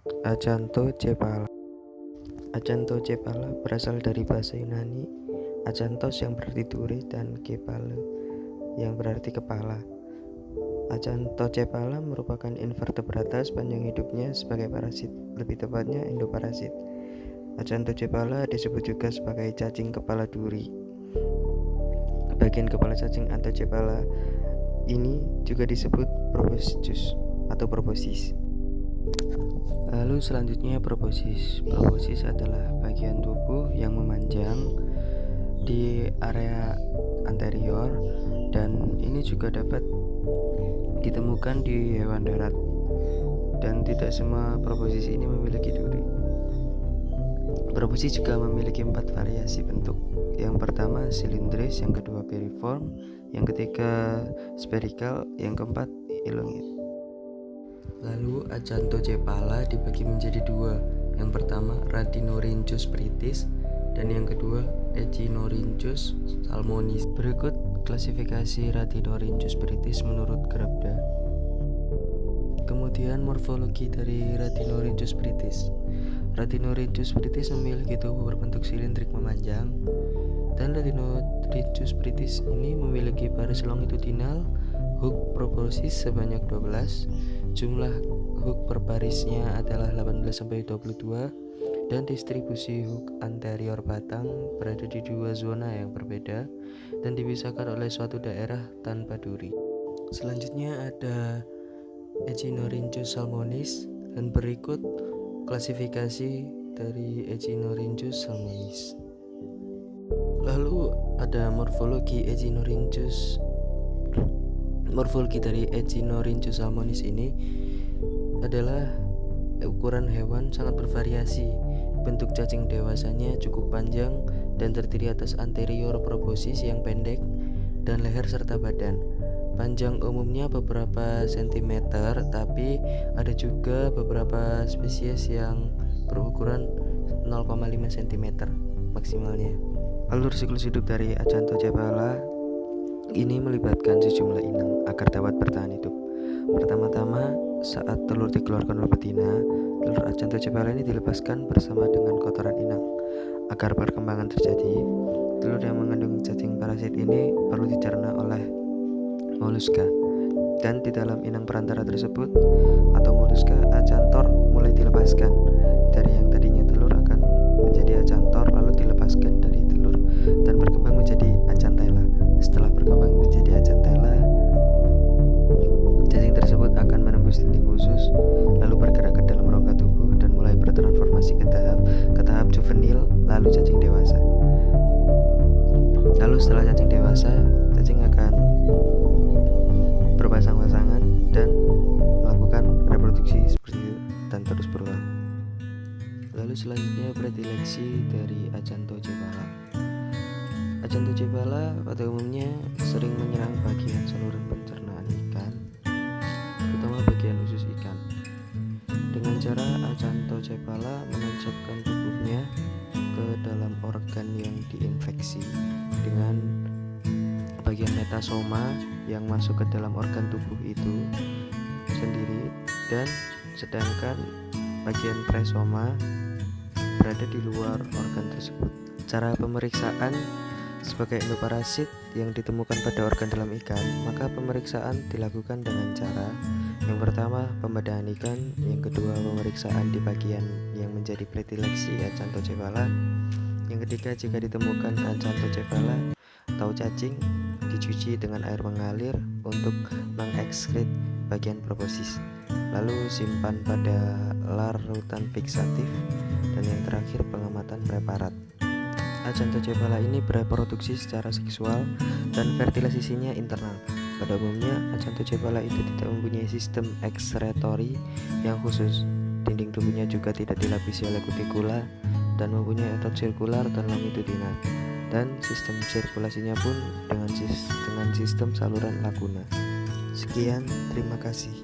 Acanthocephala. Acanthocephala berasal dari bahasa Yunani acanthos yang berarti duri dan kephale yang berarti kepala. Acanthocephala merupakan invertebrata sepanjang hidupnya sebagai parasit, lebih tepatnya endoparasit. Acanthocephala disebut juga sebagai cacing kepala duri. Bagian kepala cacing Acanthocephala ini juga disebut proboscis atau proboscis. Lalu selanjutnya proboscis. Proboscis adalah bagian tubuh yang memanjang di area anterior dan ini juga dapat ditemukan di hewan darat dan tidak semua proboscis ini memiliki duri. Proboscis juga memiliki 4 variasi bentuk. Yang pertama silindris, yang kedua piriform, yang ketiga spherical, yang keempat elongate. Lalu Acanthocephala dibagi menjadi 2. Yang pertama Radinorhynchus pritis dan yang kedua Echinurhynchus salmonis. Berikut klasifikasi Radinorhynchus pritis menurut Grabda. Kemudian morfologi dari Radinorhynchus pritis. Radinorhynchus pritis memiliki tubuh berbentuk silindrik memanjang dan Radinorhynchus pritis ini memiliki baris longitudinal hook proboscis sebanyak 12. Jumlah hook per barisnya adalah 18-22 dan distribusi hook anterior batang berada di 2 zona yang berbeda dan dipisahkan oleh suatu daerah tanpa duri. Selanjutnya ada Echinurhynchus salmonis dan berikut klasifikasi dari Echinurhynchus salmonis. Lalu ada morfologi dari Echinurhynchus salmonis ini adalah ukuran hewan sangat bervariasi. Bentuk cacing dewasanya cukup panjang dan terdiri atas anterior proboscis yang pendek dan leher serta badan. Panjang umumnya beberapa sentimeter, tapi ada juga beberapa spesies yang berukuran 0,5 cm maksimalnya. Alur siklus hidup dari Acanthocephala ini melibatkan sejumlah inang agar dapat bertahan hidup. Pertama-tama, saat telur dikeluarkan oleh betina, telur Acanthocephala ini dilepaskan bersama dengan kotoran inang. Agar perkembangan terjadi, telur yang mengandung cacing parasit ini perlu dicerna oleh moluska. Dan di dalam inang perantara tersebut atau moluska, acantor mulai dilepaskan. Dari yang tadinya telur akan menjadi acantor, lalu dilepaskan dari telur dan berkembang menjadi acantella. Setelah berkembang menjadi acantella, cacing tersebut akan menembus dinding usus, lalu bergerak ke dalam rongga tubuh dan mulai bertransformasi ke tahap juvenil, lalu cacing dewasa. Lalu setelah cacing dewasa, cacing akan berpasang-pasangan dan melakukan reproduksi seperti itu dan terus berulang. Lalu selanjutnya predileksi dari Acanthocephala. Acanthocephala pada umumnya sering menyerang bagian saluran pencernaan ikan, terutama bagian usus ikan. Dengan cara Acanthocephala menancapkan tubuhnya ke dalam organ yang diinfeksi dengan bagian metasoma yang masuk ke dalam organ tubuh itu sendiri, dan sedangkan bagian presoma berada di luar organ tersebut. Cara pemeriksaan sebagai endoparasit yang ditemukan pada organ dalam ikan, maka pemeriksaan dilakukan dengan cara yang pertama pembedahan ikan, yang kedua pemeriksaan di bagian yang menjadi predileksi Acanthocephala, yang ketiga jika ditemukan Acanthocephala atau cacing dicuci dengan air mengalir untuk mengekskret bagian proboscis, lalu simpan pada larutan fixatif, dan yang terakhir pengamatan preparat. Acanthocephala ini bereproduksi secara seksual dan fertilisasinya internal. Pada umumnya Acanthocephala itu tidak mempunyai sistem ekskretori yang khusus. Dinding tubuhnya juga tidak dilapisi oleh kutikula dan mempunyai otot sirkular dan longitudinal, dan sistem sirkulasinya pun dengan sistem saluran laguna. Sekian, terima kasih.